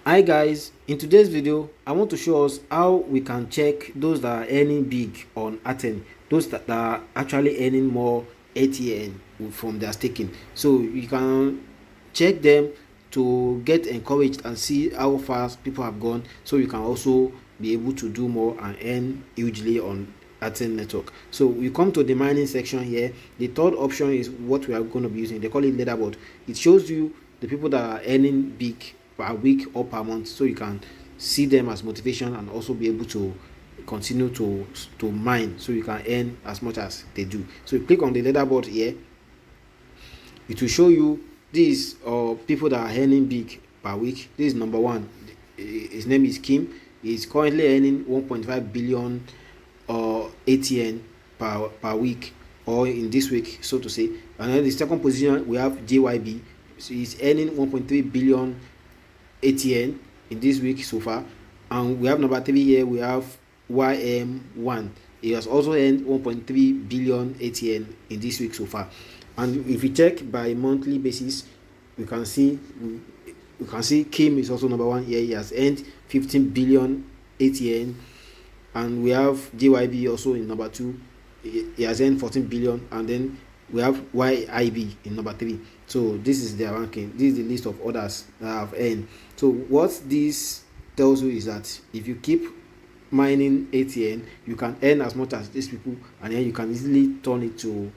Hi guys, in today's video I want to show us how we can check those that are earning big on Athene, those that are actually earning more ATN from their staking. So you can check them to get encouraged and see how fast people have gone, so you can also be able to do more and earn hugely on Athene network. So we come to the mining section here. The third option is what we are going to be using. They call it leaderboard. It shows you the people that are earning big per week or per month, so you can see them as motivation and also be able to continue to mine, so you can earn as much as they do. So you click on the leaderboard here, it will show you these people that are earning big per week. This is number one. His name is Kim. He's currently earning 1.5 billion ATN per week, or in this week, so to say. And then the second position we have JYB. So he's earning 1.3 billion ATN in this week so far. And we have number 3 here, we have YM1. He has also earned 1.3 billion ATN in this week so far. And if you check by monthly basis, we can see Kim is also number 1 here. He has earned 15 billion ATN. And we have JYB also in number 2. He has earned 14 billion. And then we have YIB in number 3. So this is their ranking. This is the list of others that have earned. So what this tells you is that if you keep mining ATN, you can earn as much as these people, and then you can easily turn it to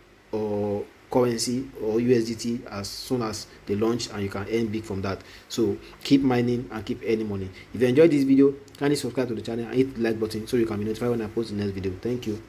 currency or USDT as soon as they launch, and you can earn big from that. So keep mining and keep earning money. If you enjoyed this video, kindly subscribe to the channel and hit the like button so you can be notified when I post the next video. Thank you.